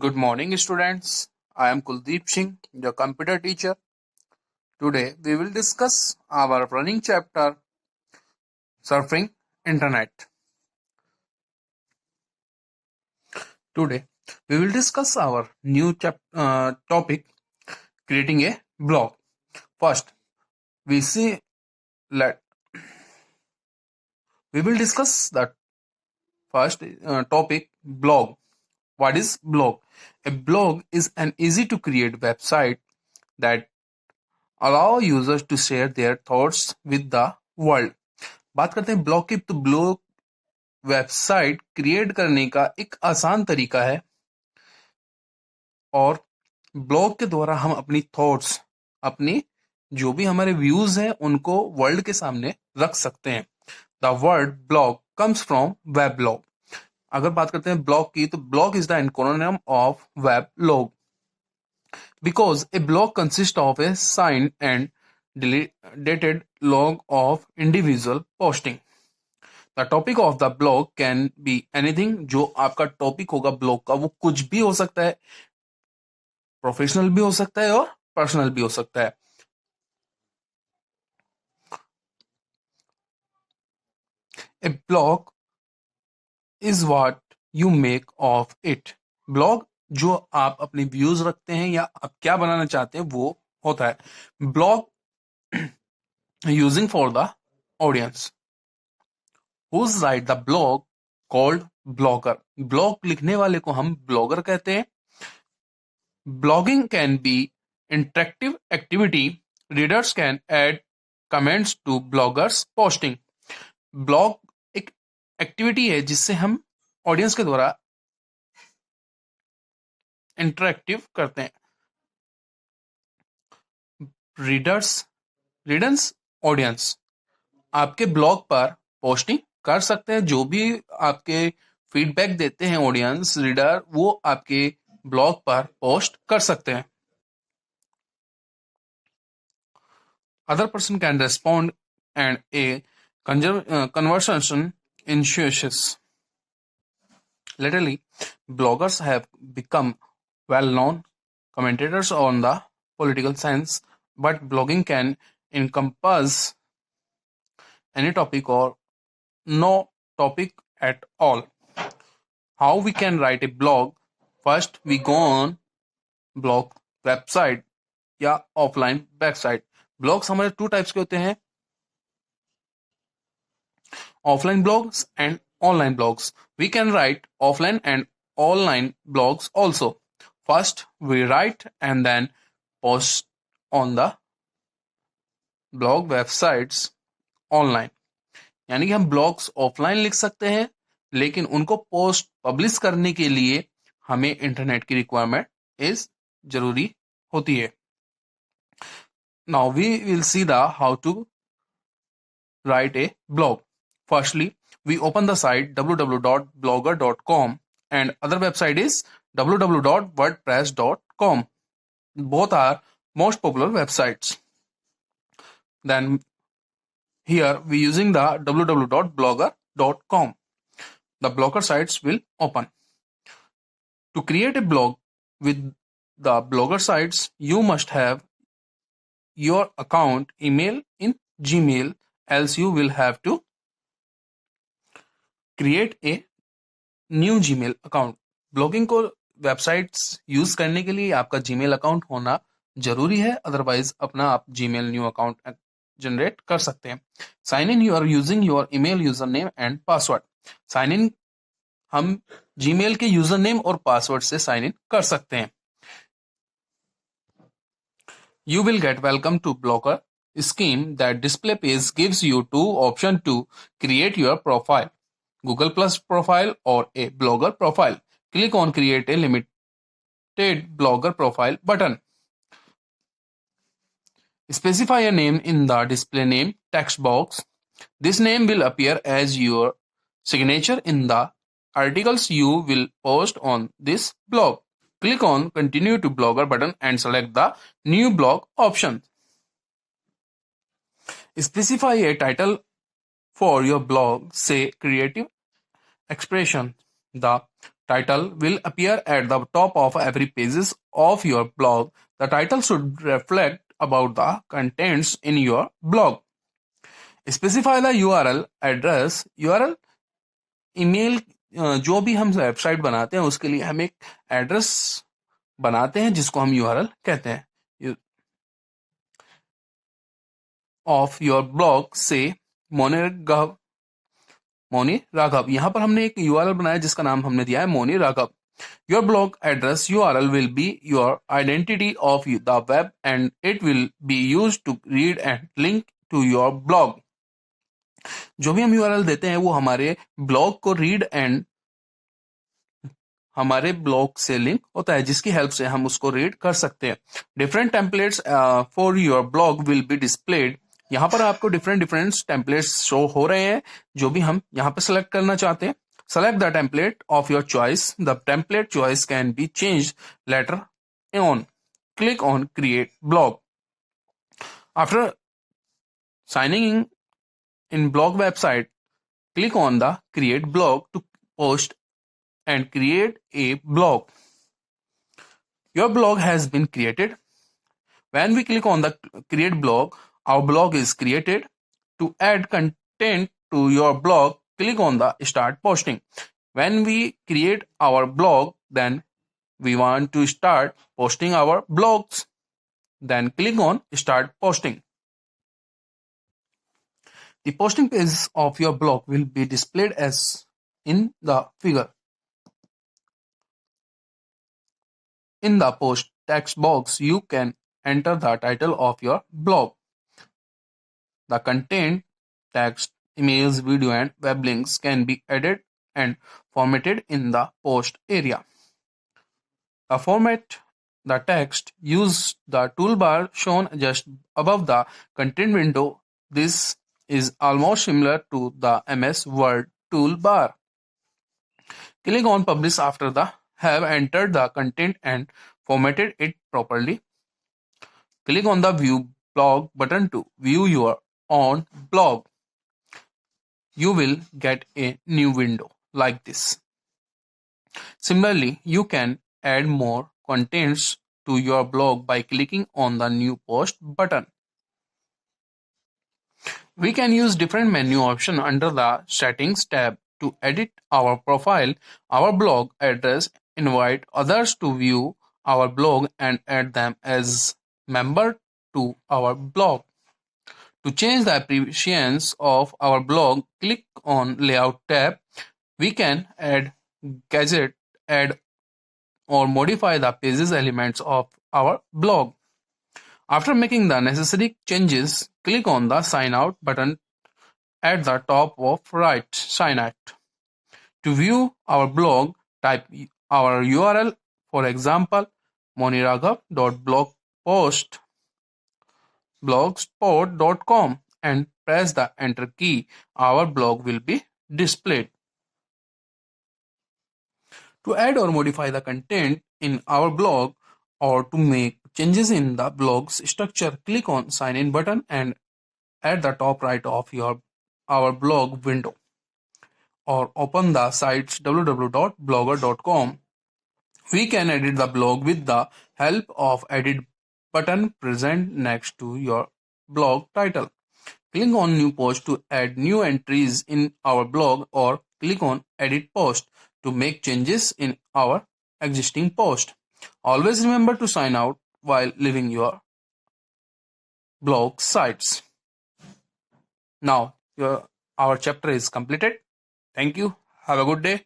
Good morning, students. I am Kuldeep Singh, your computer teacher. Today, we will discuss our running chapter, Surfing Internet. Today, we will discuss our new topic, creating a blog. First, we see let we will discuss the first topic, blog. What is blog? A blog is an easy to create website that allow users to share their thoughts with the world. बात करते हैं blog की, तो blog website create करने का एक आसान तरीका है और ब्लॉग के द्वारा हम अपनी थॉट्स, अपनी जो भी हमारे व्यूज हैं उनको वर्ल्ड के सामने रख सकते हैं। The word blog comes from web blog. अगर बात करते हैं ब्लॉग की, तो ब्लॉग इज द एनकोनिम of web log because a blog consist of a sign and dated log of individual posting. The topic of the blog can be anything. जो आपका topic होगा ब्लॉग का, वो कुछ भी हो सकता है, प्रोफेशनल भी हो सकता है और पर्सनल भी हो सकता है। A blog is what you make of it. Blog जो आप अपने व्यूज रखते हैं या आप क्या बनाना चाहते हैं वो होता है blog. Using for the audience whose write the blog called blogger. Blog लिखने वाले को हम ब्लॉगर कहते हैं। Blogging can be interactive activity. Readers can add comments to bloggers posting. Blog एक एक्टिविटी है जिससे हम ऑडियंस के द्वारा इंटरेक्टिव करते हैं। रीडर्स ऑडियंस आपके ब्लॉग पर पोस्टिंग कर सकते हैं। जो भी आपके फीडबैक देते हैं ऑडियंस रीडर, वो आपके ब्लॉग पर पोस्ट कर सकते हैं। Other person can respond and a conversation ensues. Lately, bloggers have become well-known commentators on the political science, but blogging can encompass any topic or no topic at all. How we can write a blog? First, we go on blog website या offline website. Blogs हमारे two types के होते हैं, offline blogs and online blogs. We can write offline and online blogs also. First, we write and then post on the blog websites online. यानी कि हम blogs offline लिख सकते हैं, लेकिन उनको पोस्ट पब्लिश करने के लिए हमें इंटरनेट की रिक्वायरमेंट इस जरूरी होती है। Now we will see the how to write a blog. Firstly, we open the site www.blogger.com and other website is www.wordpress.com. Both are most popular websites. Then here we using the www.blogger.com. The blogger sites will open. To create a blog with the blogger sites, you must have your account email in Gmail, else you will have to create a new Gmail account. Blogging को websites use करने के लिए आपका Gmail account होना जरूरी है, otherwise अपना आप जीमेल न्यू अकाउंट जनरेट कर सकते हैं। Sign in you are using your email user name and password. Sign in हम जीमेल के यूजर नेम और पासवर्ड से साइन इन कर सकते हैं। You will get welcome to blogger scheme that display page gives you two option to create your profile, Google Plus profile or a blogger profile. Click on create a limited blogger profile button. Specify a name in the display name text box. This name will appear as your signature in the articles you will post on this blog. Click on continue to blogger button and select the new blog option. Specify a title for your blog, say creative expression. The title will appear at the top of every pages of your blog. The title should reflect about the contents in your blog. Specify the URL address. URL email जो भी हम website बनाते हैं उसके लिए हम एक address बनाते हैं जिसको हम यूआरएल कहते हैं. ऑफ योर ब्लॉग से मोनी राघव. यहां पर हमने एक यूआरएल बनाया जिसका नाम हमने दिया है Moni Raghav. Your blog address URL will be your identity of the web and it will be used to read and link to your blog. जो भी हम यूआरएल देते हैं वो हमारे ब्लॉग को रीड एंड हमारे ब्लॉग से लिंक होता है जिसकी हेल्प से हम उसको रीड कर सकते हैं. Different templates for your blog will be displayed. यहाँ पर आपको डिफरेंट टेम्पलेट्स शो हो रहे हैं जो भी हम यहाँ पे सेलेक्ट करना चाहते हैं. Select the template of your choice. The template choice can be changed later on. Click on Create Blog. After signing in blog website, click on the Create Blog to post and create a blog. Your blog has been created. When we click on the Create Blog, our blog is created. To add content to your blog, click on the Start Posting. When we create our blog, then we want to start posting our blogs. Then click on Start Posting. The posting page of your blog will be displayed as in the figure. In the post text box, you can enter the title of your blog. The content, text, emails, video, and web links can be added and formatted in the post area. To format the text, use the toolbar shown just above the content window. This is almost similar to the MS Word toolbar. Click on Publish after the have entered the content and formatted it properly. Click on the View Blog button to view your own blog. You will get a new window like this. Similarly, you can add more contents to your blog by clicking on the New Post button. We can use different menu options under the Settings tab to edit our profile, our blog address, invite others to view our blog, and add them as member to our blog. To change the appearance of our blog, click on Layout tab. We can add gadget, add or modify the pages elements of our blog. After making the necessary changes, click on the Sign Out button at the top of right. Sign out. To view our blog, type our URL, for example, moniraghav.blogspot.com and press the enter key. Our blog will be displayed. To add or modify the content in our blog or to make changes in the blog's structure, click on Sign In button and at the top right of our blog window, or open the site's www.blogger.com. We can edit the blog with the help of Edit button present next to your blog title. Click on New Post to add new entries in our blog, or click on Edit Post to make changes in our existing post. Always remember to sign out while leaving your blog sites. Now our chapter is completed. Thank you. Have a good day.